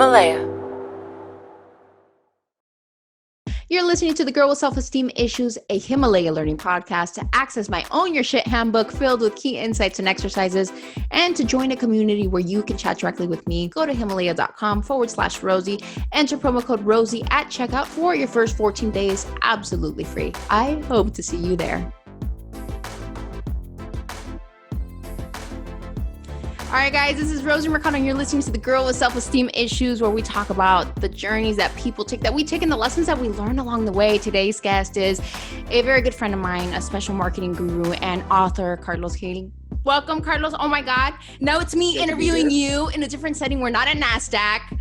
Himalaya. You're listening to The Girl with Self-Esteem Issues, a Himalaya learning podcast. To access my Own Your Shit handbook filled with key insights and exercises, and to join a community where you can chat directly with me, go to Himalaya.com/Rosie. Enter promo code Rosie at checkout for your first 14 days absolutely free. I hope to see you there. All right, guys, this is Rosie Mercado, and you're listening to The Girl with Self-Esteem Issues, where we talk about the journeys that people take, that we take, and the lessons that we learn along the way. Today's guest is a very good friend of mine, a special marketing guru and author, Carlos Gil. Welcome, Carlos. Oh, my God. Now it's me interviewing you in a different setting. We're not at NASDAQ.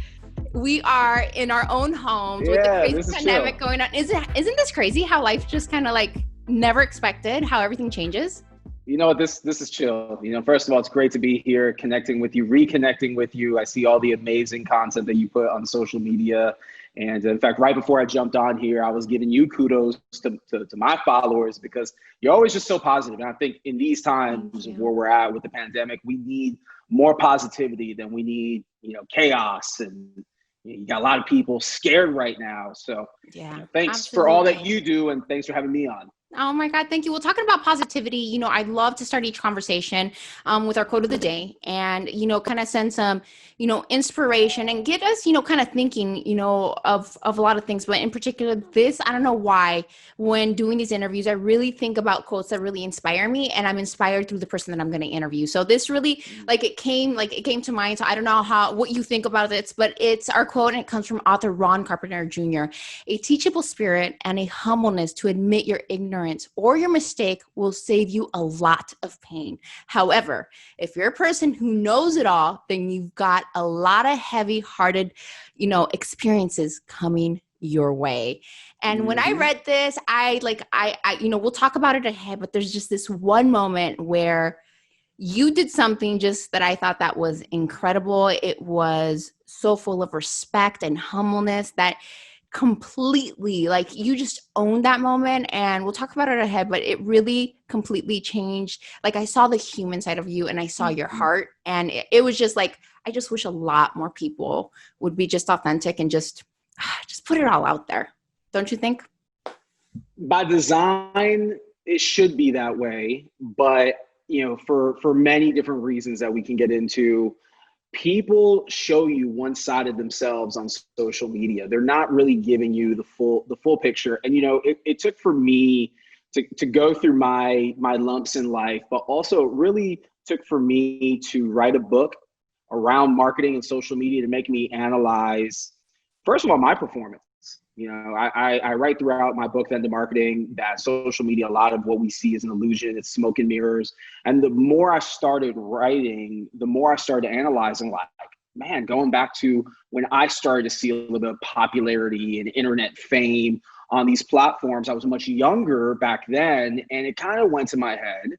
We are in our own homes with the crazy pandemic going on. Isn't this crazy how life just kind of like never expected, how everything changes? You know what, this is chill. First of all, it's great to be here, connecting with you, reconnecting with you. I see all the amazing content that you put on social media. And in fact, right before I jumped on here, I was giving you kudos to my followers, because you're always just so positive. And I think in these times where we're at with the pandemic, we need more positivity than we need, chaos. And you got a lot of people scared right now. So thanks absolutely for all that you do. And thanks for having me on. Oh my God, thank you. Well, talking about positivity, I love to start each conversation with our quote of the day and, kind of send some, inspiration and get us, kind of thinking, of a lot of things. But in particular, this, I don't know why, when doing these interviews, I really think about quotes that really inspire me, and I'm inspired through the person that I'm going to interview. So this really, it came to mind. So I don't know what you think about this, but it's our quote, and it comes from author Ron Carpenter Jr. A teachable spirit and a humbleness to admit your ignorance or your mistake will save you a lot of pain. However, if you're a person who knows it all, then you've got a lot of heavy-hearted, experiences coming your way. And when I read this, I we'll talk about it ahead, but there's just this one moment where you did something just that I thought that was incredible. It was so full of respect and humbleness that completely, you just owned that moment, and we'll talk about it ahead, but it really completely changed. I saw the human side of you, and I saw your heart, and it was just I just wish a lot more people would be just authentic and just put it all out there. Don't you think? By design, it should be that way, but for many different reasons that we can get into, people show you one side of themselves on social media. They're not really giving you the full picture. And, it took for me to go through my lumps in life, but also it really took for me to write a book around marketing and social media to make me analyze, first of all, my performance. I write throughout my book, Then to Marketing, that social media, a lot of what we see is an illusion, it's smoke and mirrors. And the more I started writing, the more I started analyzing, man, going back to when I started to see a little bit of popularity and internet fame on these platforms. I was much younger back then, and it kind of went to my head.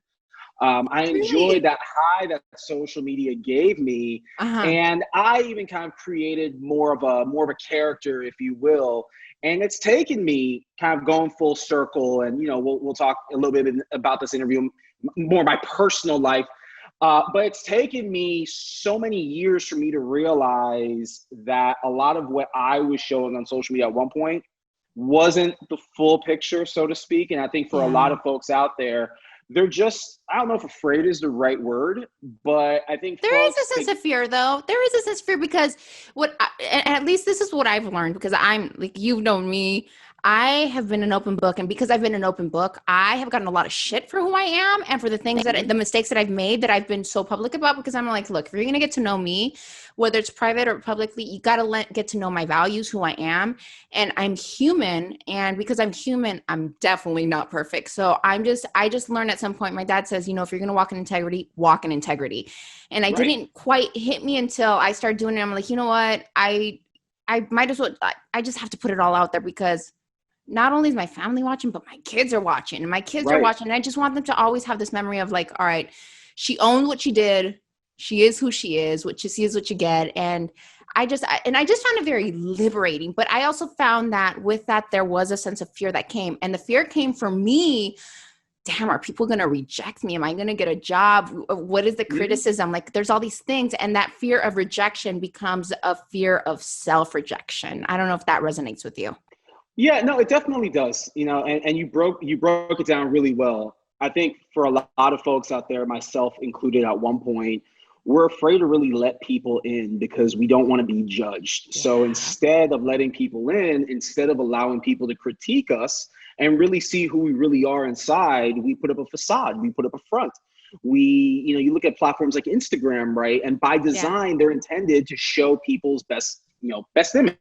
I enjoyed that high that social media gave me. And I even kind of created more of a character, if you will. And it's taken me kind of going full circle. And, we'll talk a little bit about this interview, more my personal life. But it's taken me so many years for me to realize that a lot of what I was showing on social media at one point wasn't the full picture, so to speak. And I think for a lot of folks out there, they're just, I don't know if afraid is the right word, but I think there is a sense of fear, though. There is a sense of fear because and at least this is what I've learned, because I'm you've known me. I have been an open book, and because I've been an open book, I have gotten a lot of shit for who I am and for the things the mistakes that I've made that I've been so public about, because I'm look, if you're going to get to know me, whether it's private or publicly, you got to get to know my values, who I am, and I'm human. And because I'm human, I'm definitely not perfect. So I just learned at some point, my dad says, if you're going to walk in integrity, walk in integrity. And I didn't quite hit me until I started doing it. I'm like, you know what? I might as well, I just have to put it all out there, because not only is my family watching, but my kids are watching, and my kids are watching. And I just want them to always have this memory of all right, she owned what she did. She is who she is. What you see is what you get. And I just found it very liberating. But I also found that with that, there was a sense of fear that came. And the fear came for me damn, are people going to reject me? Am I going to get a job? What is the criticism? Like there's all these things. And that fear of rejection becomes a fear of self-rejection. I don't know if that resonates with you. Yeah, no, it definitely does. And you broke it down really well. I think for a lot of folks out there, myself included at one point, we're afraid to really let people in because we don't want to be judged. Yeah. So instead of letting people in, instead of allowing people to critique us and really see who we really are inside, we put up a facade, we put up a front. You look at platforms like Instagram, right? And by design, they're intended to show people's best image.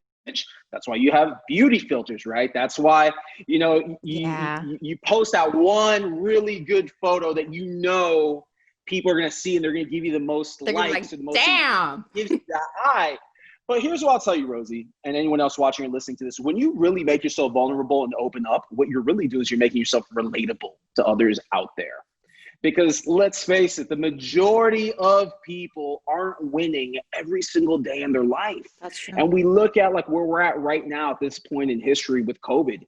That's why you have beauty filters, right? That's why, you post out one really good photo that people are going to see and they're going to give you the most likes. Or the most damn. Gives you that high. But here's what I'll tell you, Rosie, and anyone else watching or listening to this. When you really make yourself vulnerable and open up, what you're really doing is you're making yourself relatable to others out there. Because let's face it, the majority of people aren't winning every single day in their life. That's true. And we look at like where we're at right now at this point in history with COVID.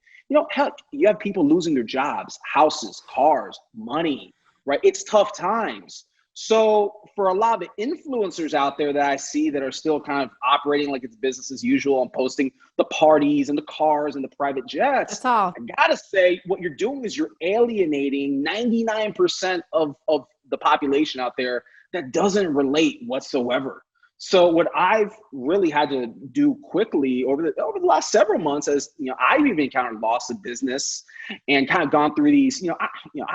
Heck, you have people losing their jobs, houses, cars, money, right? It's tough times. So for a lot of the influencers out there that I see that are still kind of operating like it's business as usual and posting the parties and the cars and the private jets, that's all. I gotta say, what you're doing is you're alienating 99% of the population out there that doesn't relate whatsoever. So what I've really had to do quickly over the last several months, as I've even encountered loss of business and kind of gone through these, I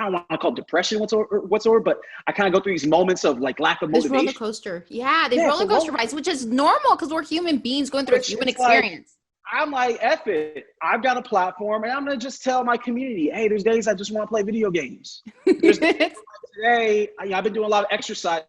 don't want to call it depression whatsoever, but I kind of go through these moments of like lack of motivation. This roller coaster. Yeah, these roller coaster rides, which is normal because we're human beings going through a human experience. I'm like, F it. I've got a platform and I'm going to just tell my community, hey, there's days I just want to play video games. There's days like today, I've been doing a lot of exercise,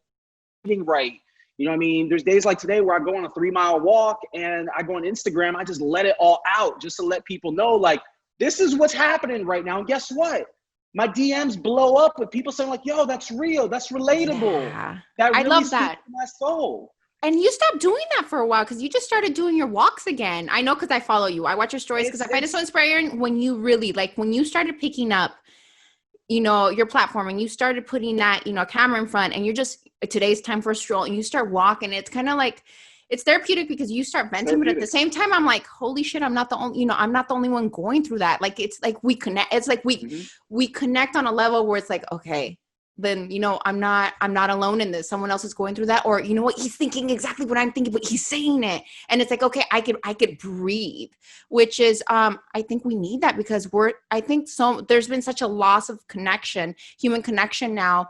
eating right. You know what I mean? There's days like today where I go on a 3-mile walk and I go on Instagram. I just let it all out just to let people know, like, this is what's happening right now. And guess what? My DMs blow up with people saying like, yo, that's real. That's relatable. Yeah. That really I love that. speaks to my soul. And you stopped doing that for a while because you just started doing your walks again. I know because I follow you. I watch your stories because I find it so inspiring when you really, like, when you started picking up, your platform and you started putting that, camera in front and you're just, today's time for a stroll and you start walking. It's kind of like, it's therapeutic because you start venting, but at the same time, I'm like, holy shit, I'm not the only, I'm not the only one going through that. Like, it's like we connect. It's like we connect on a level where it's like, okay, then, I'm not alone in this. Someone else is going through that. Or, what, he's thinking exactly what I'm thinking, but he's saying it. And it's like, okay, I could breathe, which is, I think we need that because there's been such a loss of connection, human connection now,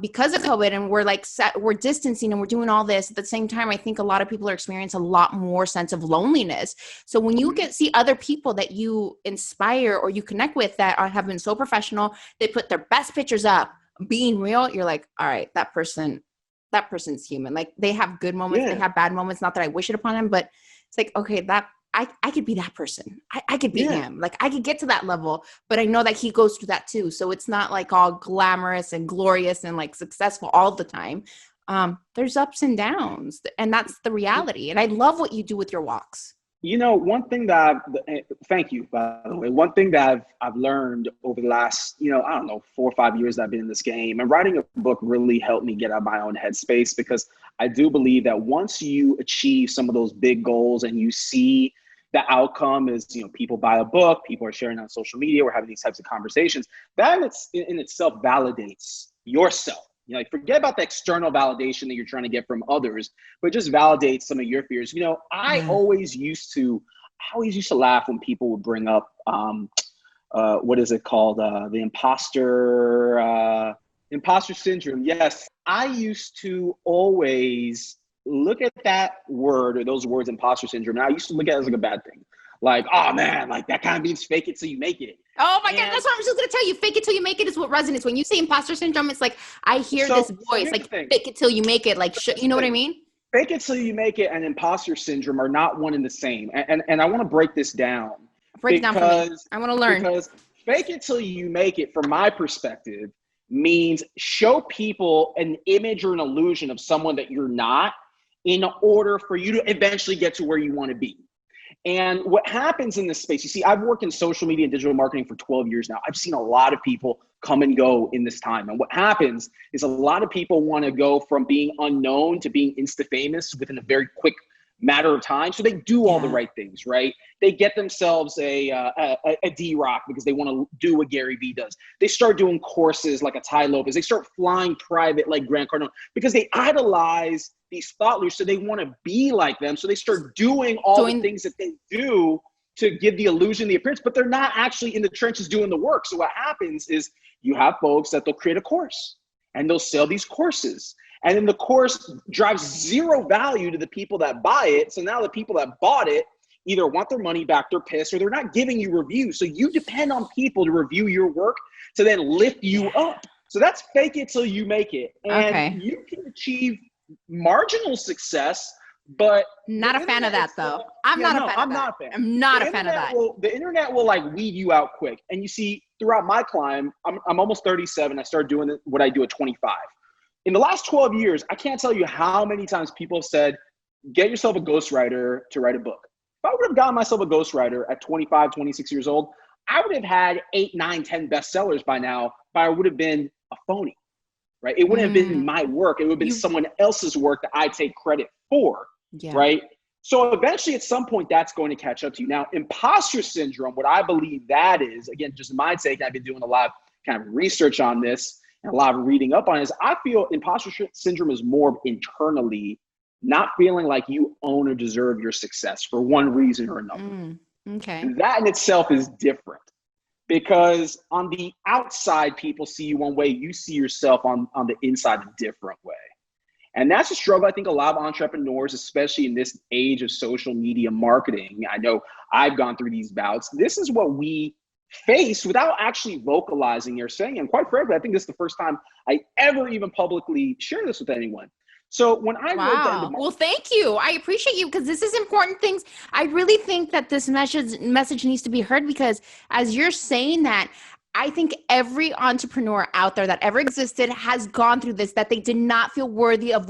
because of COVID. And we're like, we're distancing and we're doing all this. At the same time, I think a lot of people are experiencing a lot more sense of loneliness. So when you see other people that you inspire or you connect with that have been so professional, they put their best pictures up, being real, you're like, all right, that person's human. Like they have good moments, they have bad moments. Not that I wish it upon them, but it's like, okay, that I could be that person. I could be him. Like I could get to that level, but I know that he goes through that too. So it's not like all glamorous and glorious and like successful all the time. There's ups and downs, and that's the reality. And I love what you do with your walks. One thing that thank you, by the way. One thing that I've learned over the last, 4 or 5 years that I've been in this game, and writing a book really helped me get out of my own headspace, because I do believe that once you achieve some of those big goals and you see the outcome is, people buy a book, people are sharing on social media, we're having these types of conversations, that in itself validates yourself. Like forget about the external validation that you're trying to get from others, but just validate some of your fears. I always used to laugh when people would bring up, what is it called? The imposter syndrome. Yes. I used to always look at that word or those words, imposter syndrome. And I used to look at it as like a bad thing. Like, oh man, like that kind of means fake it till you make it. Oh my God, that's what I'm just going to tell you. Fake it till you make it is what resonates. When you say imposter syndrome, it's like, I hear this voice, like fake it till you make it. Like, you know what I mean? Fake it till you make it and imposter syndrome are not one and the same. And I want to break this down. Break it down for me. I want to learn. Because fake it till you make it, from my perspective, means show people an image or an illusion of someone that you're not in order for you to eventually get to where you want to be. And what happens in this space, you see, I've worked in social media and digital marketing for 12 years now. I've seen a lot of people come and go in this time. And what happens is a lot of people want to go from being unknown to being insta famous within a very quick matter of time. So they do all the right things, right? They get themselves a D-Rock because they want to do what Gary Vee does. They start doing courses like a Ty Lopez. They start flying private like Grant Cardone because they idolize these thought leaders. So they want to be like them. So they start doing all the things that they do to give the illusion, the appearance, but they're not actually in the trenches doing the work. So what happens is you have folks that they'll create a course and they'll sell these courses. And then the course drives zero value to the people that buy it. So now the people that bought it either want their money back, they're pissed, or they're not giving you reviews. So you depend on people to review your work to then lift you up. So that's fake it till you make it. And you can achieve marginal success, but not a fan of that though. I'm not a fan of that. The internet will like weed you out quick. And you see, throughout my climb, I'm almost 37. I started doing what I do at 25. In the last 12 years, I can't tell you how many times people have said, get yourself a ghostwriter to write a book. If I would have gotten myself a ghostwriter at 25, 26 years old, I would have had 8, 9, 10 bestsellers by now, but I would have been a phony, right? It wouldn't have been my work. It would have been someone else's work that I take credit for, right? So eventually at some point that's going to catch up to you. Now, imposter syndrome, what I believe that is, again, just my take, I've been doing a lot of kind of research on this and a lot of reading up on it, is I feel imposter syndrome is more internally not feeling like you own or deserve your success for one reason or another. And that in itself is different because on the outside, people see you one way, you see yourself on the inside a different way. And that's a struggle I think a lot of entrepreneurs, especially in this age of social media marketing, I know I've gone through these bouts. This is what we face without actually vocalizing or saying. And quite frankly, I think this is the first time I ever even publicly share this with anyone. So when I wrote well, thank you. I appreciate you because this is important things. I really think that this message needs to be heard because as you're saying that, I think every entrepreneur out there that ever existed has gone through this, that they did not feel worthy of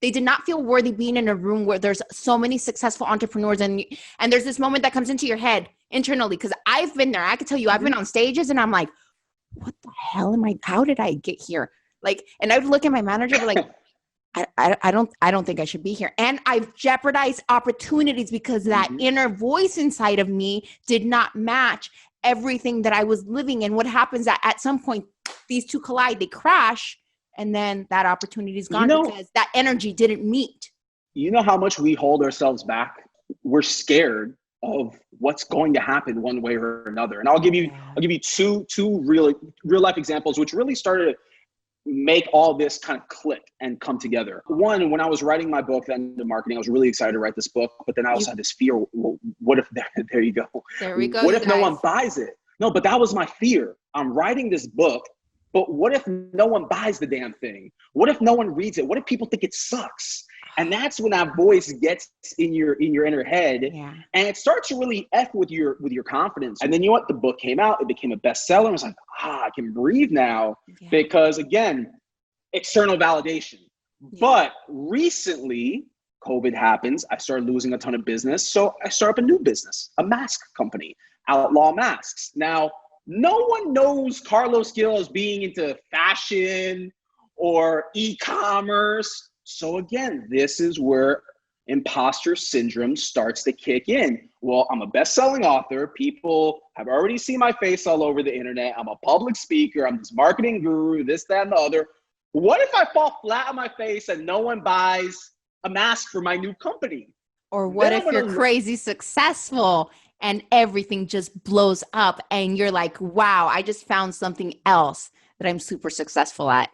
they did not feel worthy being in a room where there's so many successful entrepreneurs and there's this moment that comes into your head internally. Cause I've been there. I can tell you, I've been on stages and I'm like, what the hell how did I get here? Like, and I would look at my manager and be like, I don't think I should be here. And I've jeopardized opportunities because that inner voice inside of me did not match everything that I was living in. What happens at some point, these two collide, they crash, and then that opportunity is gone because that energy didn't meet. You know how much we hold ourselves back? We're scared of what's going to happen one way or another. And I'll give you two real life examples, which really started to make all this kind of click and come together. One, when I was writing my book, The End of Marketing, I was really excited to write this book, but then I also had this fear. Well, what if, there you go. There we go. What if no one buys it? No, but that was my fear. I'm writing this book, but what if no one buys the damn thing? What if no one reads it? What if people think it sucks? And that's when that voice gets in your inner head, and it starts to really F with your confidence. And then you know what? The book came out, it became a bestseller. I was like, I can breathe now because again, external validation. But recently, COVID happens. I started losing a ton of business, so I started up a new business, a mask company, Outlaw Masks. Now, no one knows Carlos Gil as being into fashion or e-commerce. So again, this is where imposter syndrome starts to kick in. Well, I'm a best-selling author. People have already seen my face all over the internet. I'm a public speaker. I'm this marketing guru, this, that, and the other. What if I fall flat on my face and no one buys a mask for my new company? Or what if you're crazy successful and everything just blows up and you're like, wow, I just found something else that I'm super successful at?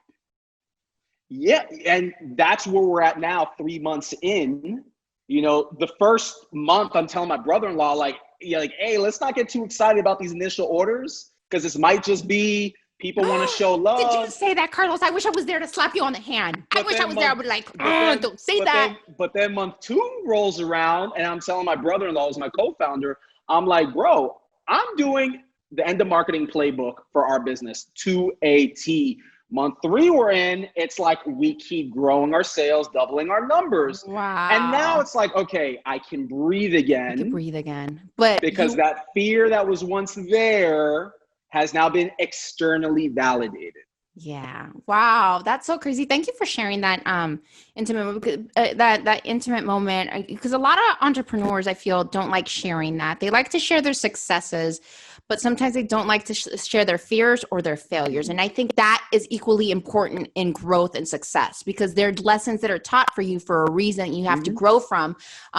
Yeah, and that's where we're at now, 3 months in. You know, the first month I'm telling my brother-in-law, like, hey, let's not get too excited about these initial orders because this might just be people want to show love. Did you say that, Carlos? I wish I was there to slap you on the hand. I wish I was there. I would be like, don't say that. But then month 2 rolls around and I'm telling my brother-in-law, who's my co-founder, I'm like, bro, I'm doing the End of Marketing playbook for our business to a T. Month 3 we're in, it's like we keep growing our sales, doubling our numbers. Wow. And now it's like, okay, I can breathe again. You can breathe again. But because that fear that was once there has now been externally validated. Yeah. Wow. That's so crazy. Thank you for sharing that intimate that intimate moment, because a lot of entrepreneurs, I feel, don't like sharing that. They like to share their successes, but sometimes they don't like to share their fears or their failures. And I think that is equally important in growth and success, because they're lessons that are taught for you for a reason. You have to grow from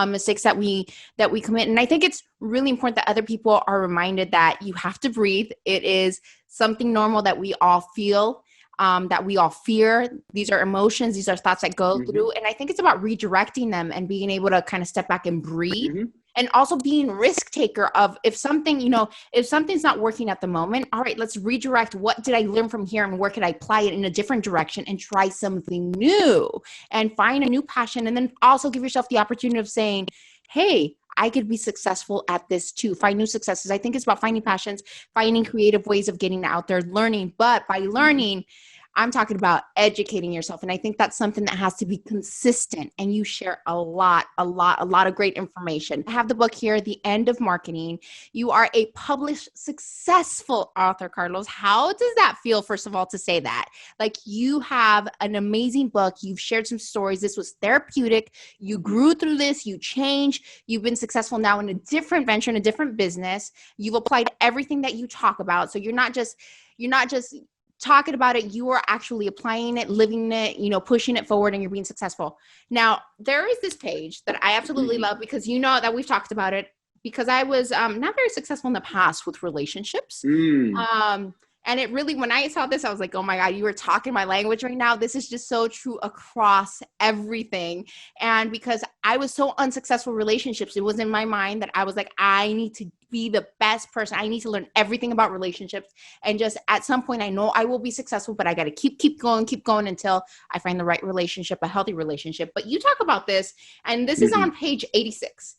mistakes that we commit. And I think it's really important that other people are reminded that you have to breathe. It is something normal that we all feel. That we all fear. These are emotions. These are thoughts that go through. And I think it's about redirecting them and being able to kind of step back and breathe. And also being risk taker of, if something, if something's not working at the moment, all right, let's redirect. What did I learn from here, and where could I apply it in a different direction and try something new and find a new passion? And then also give yourself the opportunity of saying, hey, I could be successful at this too. Find new successes. I think it's about finding passions, finding creative ways of getting out there, learning. But by learning, I'm talking about educating yourself. And I think that's something that has to be consistent. And you share a lot of great information. I have the book here, The End of Marketing. You are a published, successful author, Carlos. How does that feel, first of all, to say that? Like, you have an amazing book. You've shared some stories. This was therapeutic. You grew through this. You changed. You've been successful now in a different venture, in a different business. You've applied everything that you talk about. So you're not just talking about it, you are actually applying it, living it, pushing it forward, and you're being successful. Now, there is this page that I absolutely love, because that we've talked about it, because I was not very successful in the past with relationships. And it really, when I saw this, I was like, oh my God, you were talking my language right now. This is just so true across everything. And because I was so unsuccessful in relationships, it was in my mind that I was like, I need to be the best person. I need to learn everything about relationships. And just at some point, I know I will be successful, but I got to keep going until I find the right relationship, a healthy relationship. But you talk about this, and this is on page 86.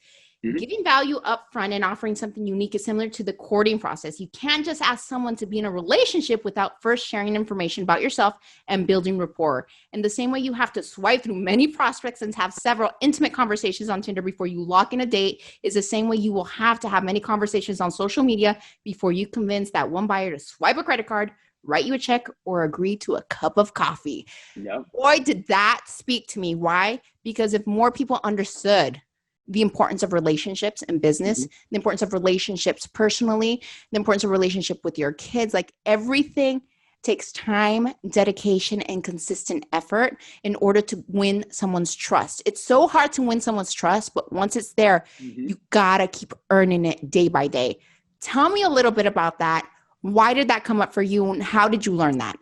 Giving value up front and offering something unique is similar to the courting process. You can't just ask someone to be in a relationship without first sharing information about yourself and building rapport. And the same way you have to swipe through many prospects and have several intimate conversations on Tinder before you lock in a date is the same way you will have to have many conversations on social media before you convince that one buyer to swipe a credit card, write you a check, or agree to a cup of coffee. Boy, did that speak to me. Why? Because if more people understood the importance of relationships in business, the importance of relationships personally, the importance of relationship with your kids, like, everything takes time, dedication, and consistent effort in order to win someone's trust. It's so hard to win someone's trust, but once it's there, you gotta keep earning it day by day. Tell me a little bit about that. Why did that come up for you, and how did you learn that?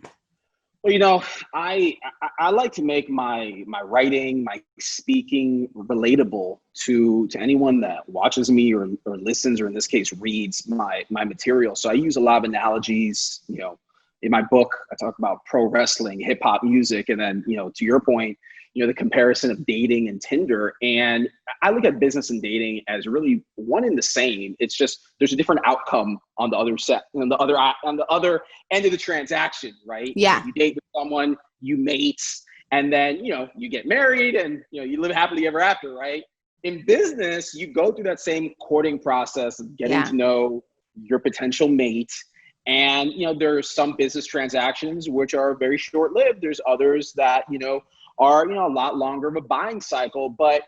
Well, I like to make my writing, my speaking relatable to anyone that watches me or listens, or in this case, reads my material. So I use a lot of analogies. In my book, I talk about pro wrestling, hip hop music, and then, to your point, the comparison of dating and Tinder. And I look at business and dating as really one and the same. It's just there's a different outcome on the other end of the transaction, right? Yeah. You date with someone, you mate, and then you get married, and you live happily ever after, right? In business, you go through that same courting process of getting to know your potential mate. And there's some business transactions which are very short-lived. There's others that are a lot longer of a buying cycle. But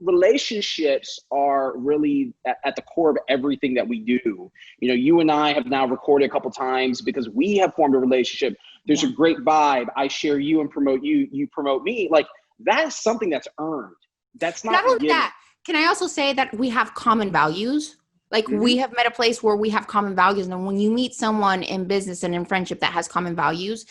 relationships are really at the core of everything that we do. You and I have now recorded a couple times because we have formed a relationship. There's a great vibe. I share you and promote you. You promote me. Like, that's something that's earned. That's not only given. that. Can I also say that we have common values? Like, we have met a place where we have common values. And when you meet someone in business and in friendship that has common values,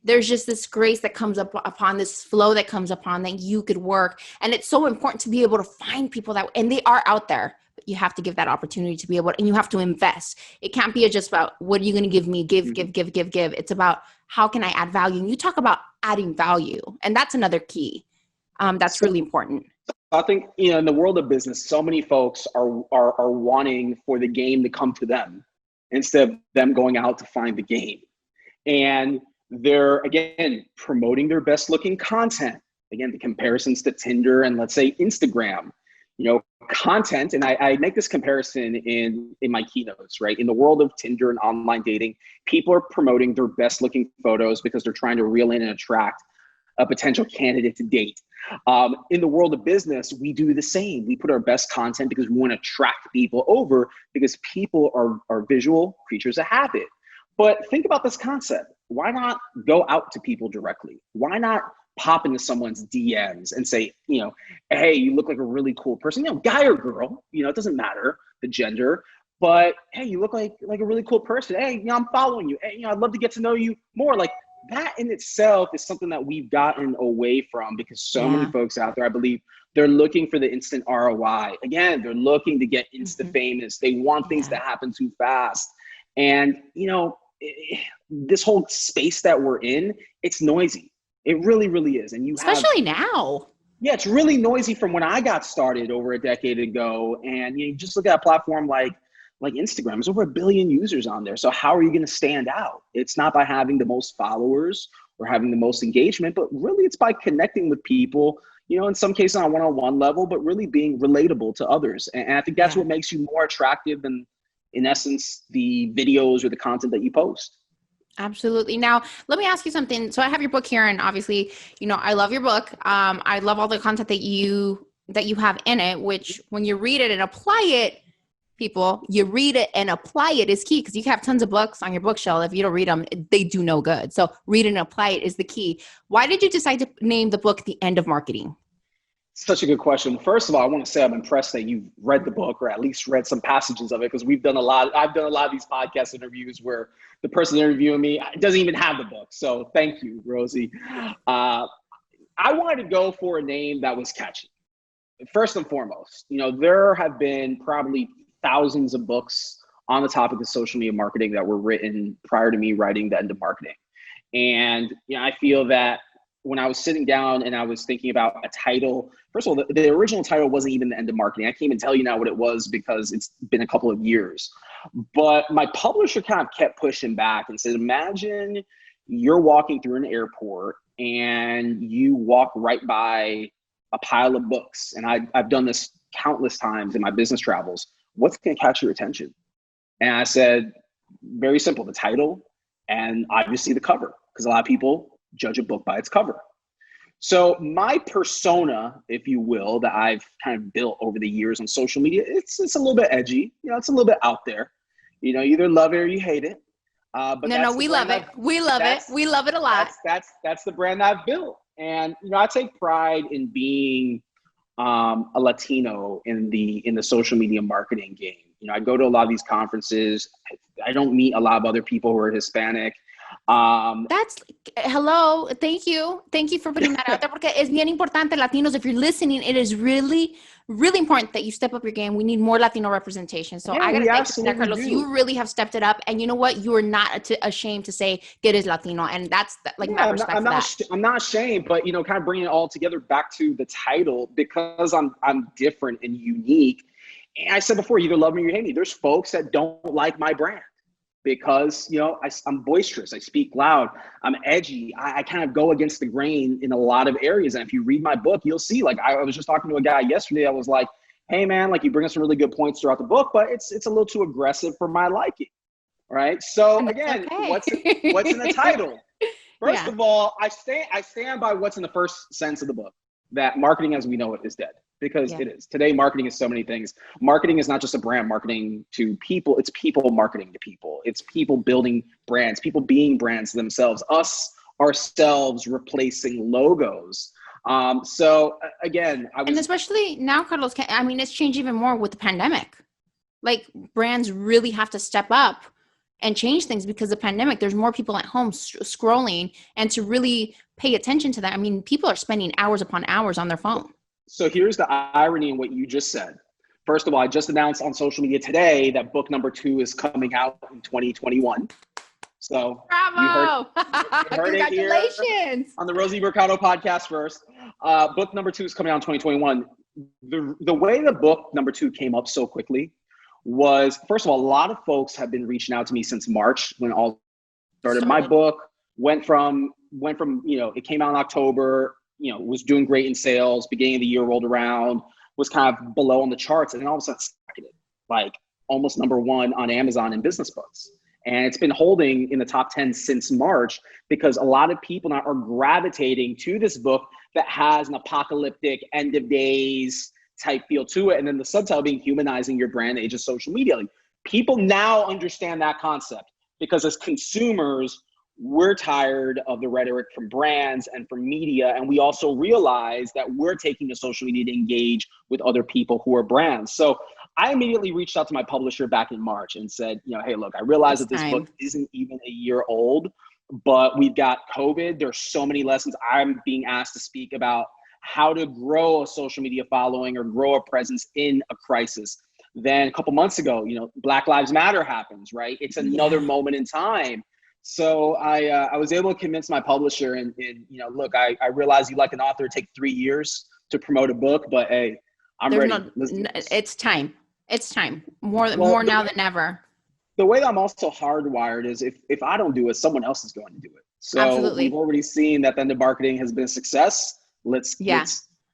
there's just this grace that comes up upon, this flow that comes upon, that you could work. And it's so important to be able to find people that, and they are out there, but you have to give that opportunity to be able to, and you have to invest. It can't be just about, what are you going to give me? Give. It's about, how can I add value? And you talk about adding value. And that's another key. That's really important. I think, in the world of business, so many folks are wanting for the game to come to them instead of them going out to find the game. And They're, again, promoting their best looking content. Again, the comparisons to Tinder and, let's say, Instagram, content. And I make this comparison in my keynotes, right? In the world of Tinder and online dating, people are promoting their best looking photos because they're trying to reel in and attract a potential candidate to date. In the world of business, we do the same. We put our best content because we want to attract people over, because people are visual creatures of habit. But think about this concept. Why not go out to people directly? Why not pop into someone's DMs and say, hey, you look like a really cool person, guy or girl, it doesn't matter the gender, but hey, you look like a really cool person. Hey, I'm following you. Hey, I'd love to get to know you more. Like, that in itself is something that we've gotten away from, because so many folks out there, I believe, they're looking for the instant ROI. Again, they're looking to get insta famous. They want things to happen too fast. And, this whole space that we're in, it's noisy. It really, really is. And especially now. Yeah, it's really noisy from when I got started over a decade ago. And you just look at a platform like Instagram. There's over 1 billion users on there. So how are you going to stand out? It's not by having the most followers or having the most engagement, but really it's by connecting with people, in some cases on a one-on-one level, but really being relatable to others. And I think that's what makes you more attractive than, in essence, the videos or the content that you post. Absolutely. Now, let me ask you something. So I have your book here, and obviously, I love your book. I love all the content that you have in it, which when you read it and apply it, people, you read it and apply it is key, because you can have tons of books on your bookshelf. If you don't read them, they do no good. So read and apply it is the key. Why did you decide to name the book The End of Marketing? Such a good question. First of all, I want to say I'm impressed that you've read the book, or at least read some passages of it, because I've done a lot of these podcast interviews where the person interviewing me doesn't even have the book. So thank you, Rosie. I wanted to go for a name that was catchy. First and foremost, there have been probably thousands of books on the topic of social media marketing that were written prior to me writing The End of Marketing. And I feel that when I was sitting down and I was thinking about a title, first of all, the original title wasn't even The End of Marketing. I can't even tell you now what it was, because it's been a couple of years. But my publisher kind of kept pushing back and said, imagine you're walking through an airport and you walk right by a pile of books. And I've done this countless times in my business travels. What's going to catch your attention? And I said, very simple, the title and obviously the cover, because a lot of people judge a book by its cover. So my persona, if you will, that I've kind of built over the years on social media, it's a little bit edgy. It's a little bit out there. You either love it or you hate it. But no, we love it. We love it. We love it a lot. That's the brand I've built. And I take pride in being a Latino in the social media marketing game. I go to a lot of these conferences. I don't meet a lot of other people who are Hispanic. Hello. Thank you for putting that out there, porque es bien importante, Latinos. If you're listening, it is really, really important that you step up your game. We need more Latino representation. So I gotta thank you for that, Carlos. You really have stepped it up, and you know what? You are not ashamed to say "que eres Latino," and that's my respect for that. I'm not ashamed, but kind of bringing it all together back to the title, because I'm different and unique. And I said before, either love me or you hate me. There's folks that don't like my brand, because I'm boisterous, I speak loud, I'm edgy, I kind of go against the grain in a lot of areas. And if you read my book, you'll see, like, I was just talking to a guy yesterday. I was like, hey man, like, you bring us some really good points throughout the book, but it's a little too aggressive for my liking. Right? So again, what's in the title? First of all, I stand by what's in the first sentence of the book, that marketing as we know it is dead. Because it is. Today, marketing is so many things. Marketing is not just a brand marketing to people. It's people marketing to people. It's people building brands, people being brands themselves, ourselves replacing logos. So again, and especially now, Carlos, it's changed even more with the pandemic. Like, brands really have to step up and change things because of the pandemic. There's more people at home scrolling, and to really pay attention to that. People are spending hours upon hours on their phone. So here's the irony in what you just said. First of all, I just announced on social media today that book number 2 is coming out in 2021. So bravo! You heard Congratulations! It here on the Rosie Mercado podcast first. Book number 2 is coming out in 2021. The way the book number 2 came up so quickly was, first of all, a lot of folks have been reaching out to me since March when all started. My book, It came out in October, was doing great in sales. Beginning of the year rolled around, was kind of below on the charts, and then all of a sudden skyrocketed, like almost number one on Amazon in business books. And it's been holding in the top 10 since March, because a lot of people now are gravitating to this book that has an apocalyptic end of days type feel to it. And then the subtitle being humanizing your brand, the age of social media. Like, people now understand that concept, because as consumers, we're tired of the rhetoric from brands and from media. And we also realize that we're taking to social media to engage with other people who are brands. So I immediately reached out to my publisher back in March and said, hey, look, I realize that this book isn't even a year old, but we've got COVID. There's so many lessons. I'm being asked to speak about how to grow a social media following or grow a presence in a crisis. Then a couple months ago, Black Lives Matter happens, right? It's another moment in time. So I was able to convince my publisher and look, I realize you like an author take 3 years to promote a book, but hey, I'm ready. It's time. It's time more now than ever. The way I'm also hardwired is if I don't do it, someone else is going to do it. So Absolutely. We've already seen that the end of marketing has been a success. Let's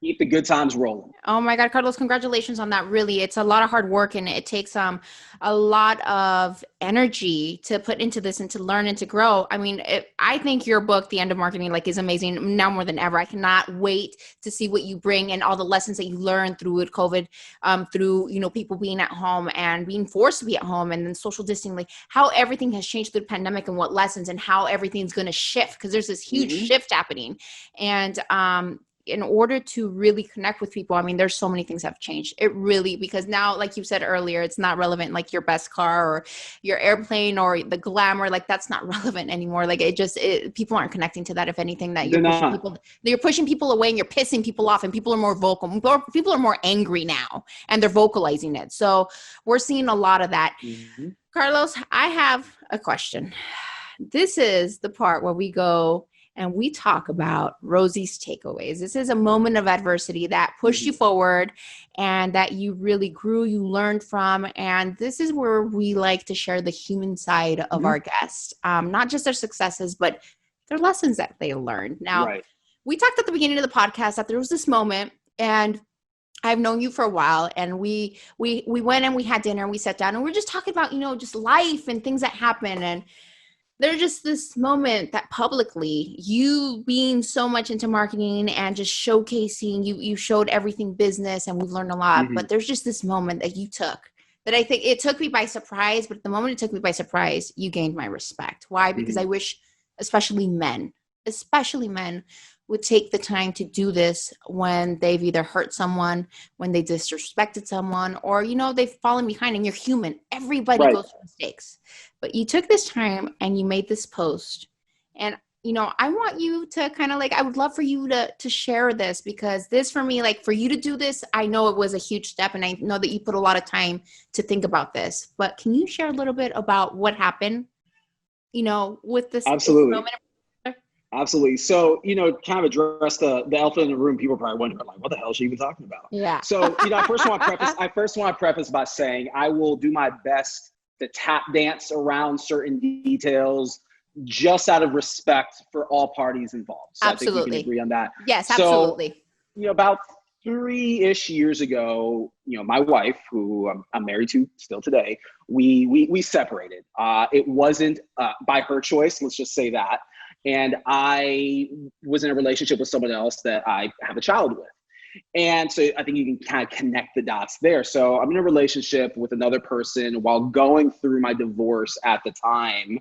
keep the good times rolling. Oh my God, Carlos, congratulations on that. Really, it's a lot of hard work, and it takes a lot of energy to put into this and to learn and to grow. I mean, I think your book, The End of Marketing, is amazing now more than ever. I cannot wait to see what you bring and all the lessons that you learned through COVID, through, people being at home and being forced to be at home, and then social distancing, how everything has changed through the pandemic and what lessons and how everything's going to shift, because there's this huge shift happening. And, in order to really connect with people, I mean, there's so many things have changed. It really, because now, like you said earlier, it's not relevant, like your best car or your airplane or the glamour, that's not relevant anymore. People aren't connecting to that. If anything, that you're pushing people away and you're pissing people off, and people are more vocal. People are more angry now, and they're vocalizing it. So we're seeing a lot of that. Mm-hmm. Carlos, I have a question. This is the part where we go and we talk about Rosie's takeaways. This is a moment of adversity that pushed you forward and that you really grew, you learned from. And this is where we like to share the human side of our guests, not just their successes, but their lessons that they learned. Now, we talked at the beginning of the podcast that there was this moment, and I've known you for a while, and we went and we had dinner and we sat down and we were just talking about, just life and things that happen. And there's just this moment that publicly, you being so much into marketing and just showcasing, you showed everything business, and we've learned a lot, but there's just this moment that you took that I think it took me by surprise, but at the moment it took me by surprise, you gained my respect. Why? Because I wish, especially men would take the time to do this when they've either hurt someone, when they disrespected someone, or, they've fallen behind, and you're human. Everybody goes through mistakes. But you took this time and you made this post. And, I want you to kind of I would love for you to share this, because this for me, for you to do this, I know it was a huge step, and I know that you put a lot of time to think about this. But can you share a little bit about what happened, with this? Absolutely. This moment? Absolutely. So, kind of address the elephant in the room. People probably wonder, what the hell is she even talking about? Yeah. So, I first want to preface by saying I will do my best to tap dance around certain details just out of respect for all parties involved. So absolutely. I think we can agree on that. Yes, absolutely. So, about 3-ish years ago, my wife, who I'm married to still today, we separated. It wasn't by her choice. Let's just say that. And I was in a relationship with someone else that I have a child with. And so I think you can kind of connect the dots there. So I'm in a relationship with another person while going through my divorce at the time.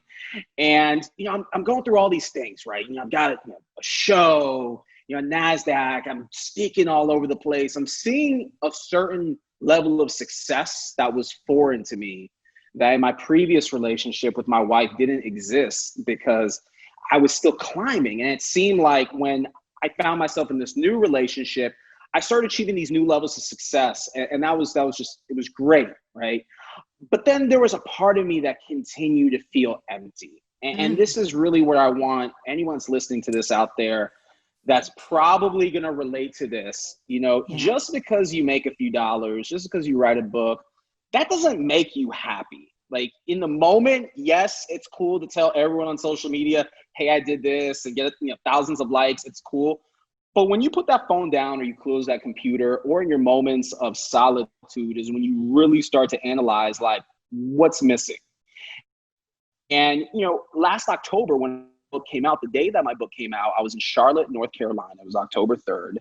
And, I'm going through all these things, right? I've got a show, NASDAQ, I'm speaking all over the place. I'm seeing a certain level of success that was foreign to me, that in my previous relationship with my wife didn't exist, because I was still climbing. And it seemed like when I found myself in this new relationship, I started achieving these new levels of success. And that was just, it was great, right? But then there was a part of me that continued to feel empty. And this is really where I want anyone's listening to this out there that's probably going to relate to this. Just because you make a few dollars, just because you write a book, that doesn't make you happy. Like in the moment, yes, it's cool to tell everyone on social media, hey, I did this and get thousands of likes. It's cool. But when you put that phone down or you close that computer, or in your moments of solitude, is when you really start to analyze like what's missing. And, last October when my book came out, the day that my book came out, I was in Charlotte, North Carolina. It was October 3rd.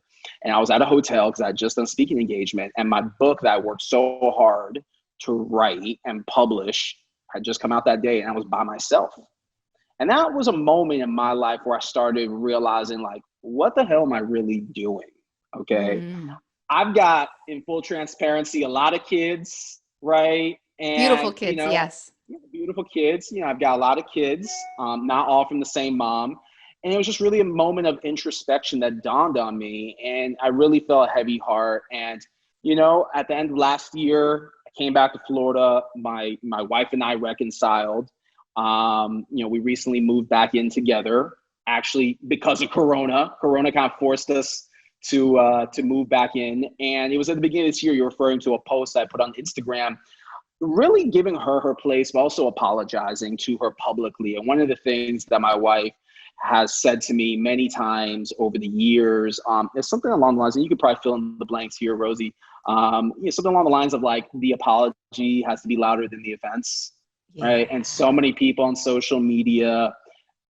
And I was at a hotel because I had just done speaking engagement. And my book that I worked so hard to write and publish had just come out that day, and I was by myself. And that was a moment in my life where I started realizing, like, what the hell am I really doing? Okay. I've got, in full transparency, a lot of kids, right? And, Beautiful kids, yes. Beautiful kids. I've got a lot of kids, not all from the same mom. And it was just really a moment of introspection that dawned on me. And I really felt a heavy heart. And, at the end of last year, I came back to Florida. My wife and I reconciled. We recently moved back in together, actually, because of Corona. Corona kind of forced us to move back in. And it was at the beginning of this year, you're referring to a post I put on Instagram, really giving her place, but also apologizing to her publicly. And one of the things that my wife has said to me many times over the years is something along the lines, and you could probably fill in the blanks here, Rosie, something along the lines of like, the apology has to be louder than the offense. Yeah. Right. And so many people on social media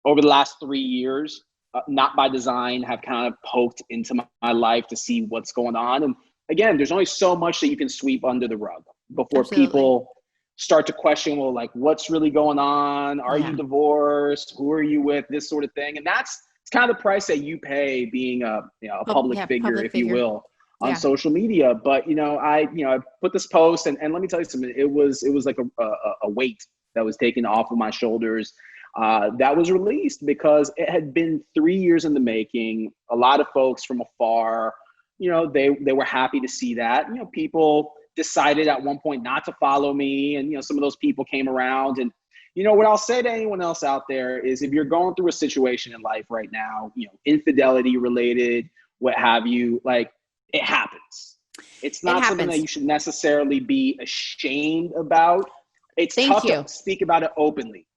over the last 3 years, not by design, have kind of poked into my life to see what's going on. And again, there's only so much that you can sweep under the rug before Absolutely. People start to question, well, like, what's really going on? Are you divorced? Who are you with? This sort of thing. And it's kind of the price that you pay being a public figure, if you will, on social media. But, I put this post and let me tell you something, it was like a weight that was taken off of my shoulders. That was released because it had been 3 years in the making. A lot of folks from afar, they were happy to see that. People decided at one point not to follow me, and some of those people came around. And what I'll say to anyone else out there is, if you're going through a situation in life right now, infidelity related, what have you, like, it happens. It's not something that you should necessarily be ashamed about. It's tough to speak about it openly.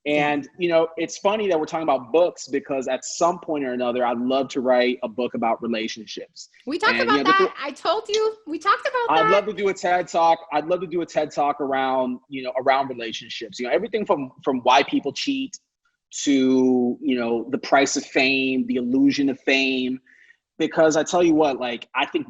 And, it's funny that we're talking about books, because at some point or another, I'd love to write a book about relationships. We talked about that. I told you, we talked about that. I'd love to do a TED Talk. I'd love to do a TED Talk around, around relationships, everything from why people cheat to, the price of fame, the illusion of fame. Because I tell you what, like, I think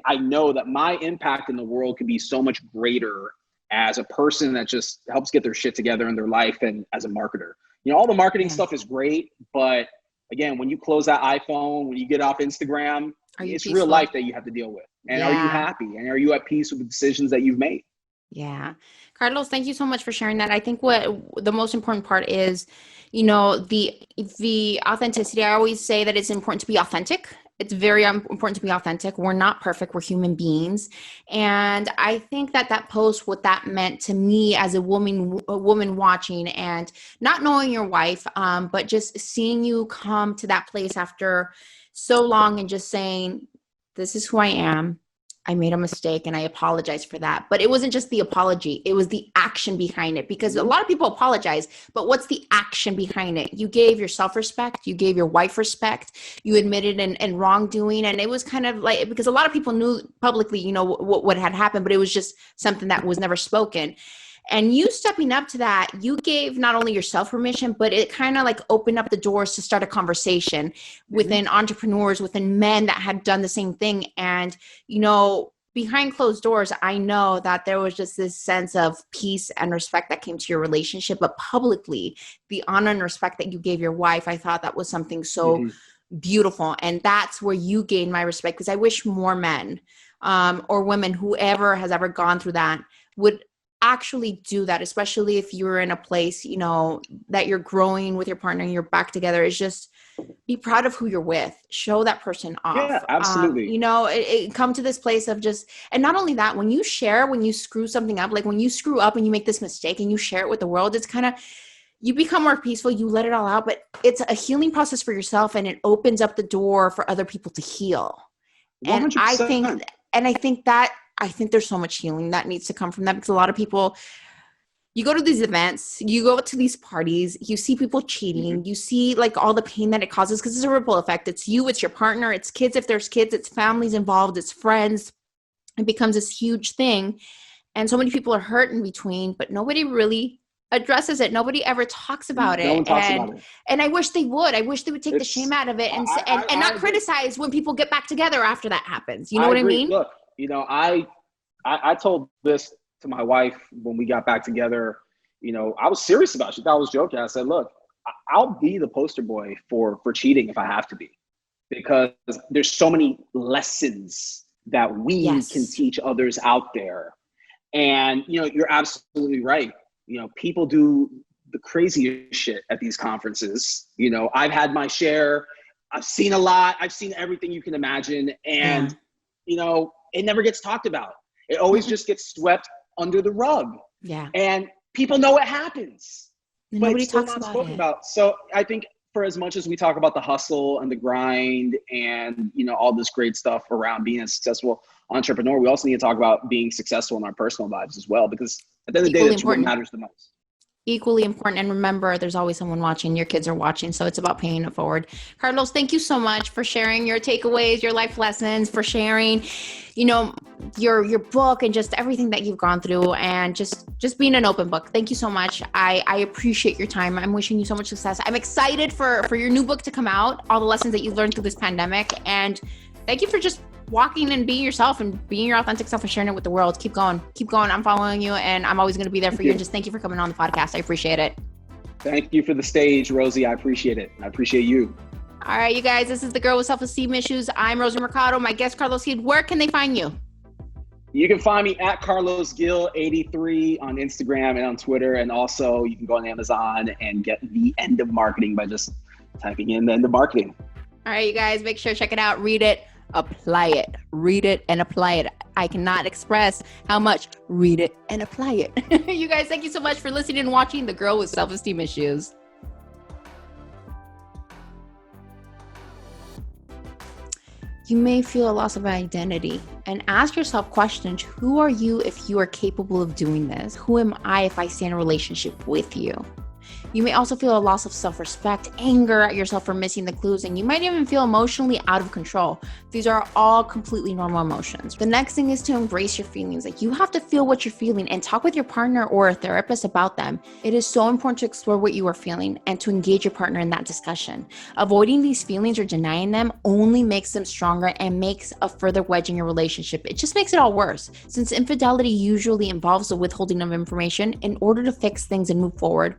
I know that my impact in the world could be so much greater as a person that just helps get their shit together in their life, and as a marketer. All the marketing stuff is great, but again, when you close that iPhone, when you get off Instagram, it's real life that you have to deal with. And are you happy? And are you at peace with the decisions that you've made? Yeah. Carlos, thank you so much for sharing that. I think what the most important part is, the authenticity. I always say that it's important to be authentic. It's very important to be authentic. We're not perfect. We're human beings. And I think that post, what that meant to me as a woman watching and not knowing your wife, but just seeing you come to that place after so long and just saying, this is who I am. I made a mistake and I apologize for that. But it wasn't just the apology. It was the action behind it, because a lot of people apologize, but what's the action behind it? You gave yourself respect. You gave your wife respect. You admitted in wrongdoing. And it was kind of like, because a lot of people knew publicly, what had happened, but it was just something that was never spoken. And you stepping up to that, you gave not only yourself permission, but it kind of like opened up the doors to start a conversation within entrepreneurs, within men that had done the same thing. And, behind closed doors, I know that there was just this sense of peace and respect that came to your relationship, but publicly, the honor and respect that you gave your wife, I thought that was something so beautiful. And that's where you gained my respect, because I wish more men or women, whoever has ever gone through that, would actually do that, especially if you're in a place, that you're growing with your partner and you're back together. Is just be proud of who you're with. Show that person off. Yeah, absolutely. It come to this place of just, and not only that, when you screw something up, like when you screw up and you make this mistake and you share it with the world, it's kind of, you become more peaceful, you let it all out, but it's a healing process for yourself, and it opens up the door for other people to heal. 100%. And I think that I think there's so much healing that needs to come from that, because a lot of people, you go to these events, you go to these parties, you see people cheating, you see like all the pain that it causes, because it's a ripple effect. It's you, it's your partner, it's kids if there's kids, it's families involved, it's friends. It becomes this huge thing. And so many people are hurt in between, but nobody really addresses it. Nobody ever talks about it. No one talks about it. And I wish they would. I wish they would take the shame out of it and not criticize when people get back together after that happens. You know what I mean? Look, you know, I told this to my wife when we got back together. You know, I was serious about it. She thought I was joking. I said, look, I'll be the poster boy for cheating if I have to be, because there's so many lessons that we can teach others out there. And, you know, you're absolutely right. You know, people do the craziest shit at these conferences. You know, I've had my share. I've seen a lot. I've seen everything you can imagine. And, you know, it never gets talked about. It always just gets swept under the rug. Yeah. And people know it happens. And but nobody talks about it. So I think for as much as we talk about the hustle and the grind and, you know, all this great stuff around being a successful entrepreneur, we also need to talk about being successful in our personal lives as well, because at the end of the day, that's what matters the most. Equally important. And remember, there's always someone watching. Your kids are watching. So it's about paying it forward. Carlos, thank you so much for sharing your takeaways, your life lessons, for sharing, you know, your book and just everything that you've gone through, and just being an open book. Thank you so much. I appreciate your time. I'm wishing you so much success. I'm excited for your new book to come out, all the lessons that you've learned through this pandemic. And thank you for just walking and being yourself and being your authentic self and sharing it with the world. Keep going. I'm following you, and I'm always going to be there for you. And just thank you for coming on the podcast. I appreciate it. Thank you for the stage, Rosie. I appreciate it. I appreciate you. All right, you guys, this is the Girl with Self-Esteem Issues. I'm Rosie Mercado. My guest, Carlos Gil. Where can they find you? You can find me at Carlos Gil 83 on Instagram and on Twitter. And also you can go on Amazon and get The End of Marketing by just typing in The End of Marketing. All right, you guys, make sure to check it out. Read it. Apply it. Read it and apply it. I cannot express how much. Read it and apply it. You guys, thank you so much for listening and watching The Girl with Self-Esteem Issues. You may feel a loss of identity, and ask yourself questions. Who are you if you are capable of doing this? Who am I if I stay in a relationship with you? You may also feel a loss of self-respect, anger at yourself for missing the clues, and you might even feel emotionally out of control. These are all completely normal emotions. The next thing is to embrace your feelings. Like, you have to feel what you're feeling and talk with your partner or a therapist about them. It is so important to explore what you are feeling and to engage your partner in that discussion. Avoiding these feelings or denying them only makes them stronger and makes a further wedge in your relationship. It just makes it all worse. Since infidelity usually involves the withholding of information, in order to fix things and move forward,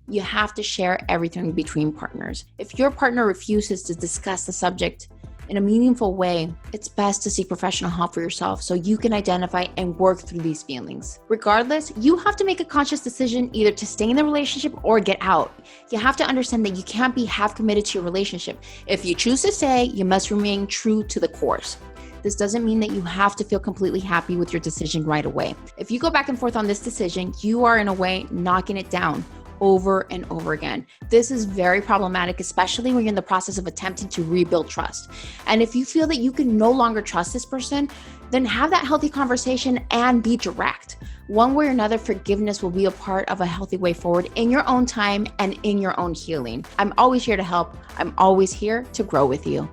you have to share everything between partners. If your partner refuses to discuss the subject in a meaningful way, it's best to seek professional help for yourself so you can identify and work through these feelings. Regardless, you have to make a conscious decision either to stay in the relationship or get out. You have to understand that you can't be half committed to your relationship. If you choose to stay, you must remain true to the course. This doesn't mean that you have to feel completely happy with your decision right away. If you go back and forth on this decision, you are in a way knocking it down over and over again. This is very problematic, especially when you're in the process of attempting to rebuild trust. And if you feel that you can no longer trust this person, then have that healthy conversation and be direct. One way or another, forgiveness will be a part of a healthy way forward in your own time and in your own healing. I'm always here to help. I'm always here to grow with you.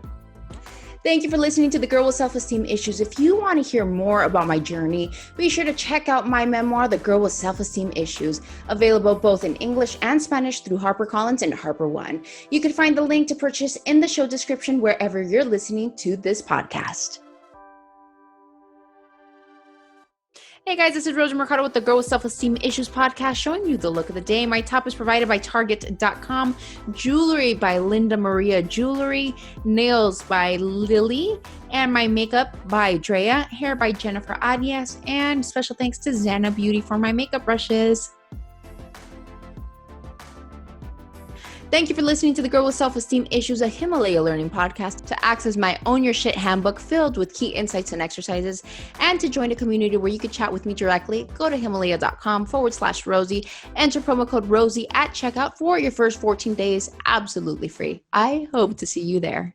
Thank you for listening to The Girl with Self-Esteem Issues. If you want to hear more about my journey, be sure to check out my memoir, The Girl with Self-Esteem Issues, available both in English and Spanish through HarperCollins and HarperOne. You can find the link to purchase in the show description wherever you're listening to this podcast. Hey guys, this is Rosie Mercado with the Girl with Self-Esteem Issues podcast, showing you the look of the day. My top is provided by Target.com, jewelry by Linda Maria Jewelry, nails by Lily, and my makeup by Drea, hair by Jennifer Arias, and special thanks to Xana Beauty for my makeup brushes. Thank you for listening to The Girl with Self-Esteem Issues, a Himalaya learning podcast. To access my Own Your Shit handbook filled with key insights and exercises, and to join a community where you can chat with me directly, go to Himalaya.com/Rosie. Enter promo code Rosie at checkout for your first 14 days absolutely free. I hope to see you there.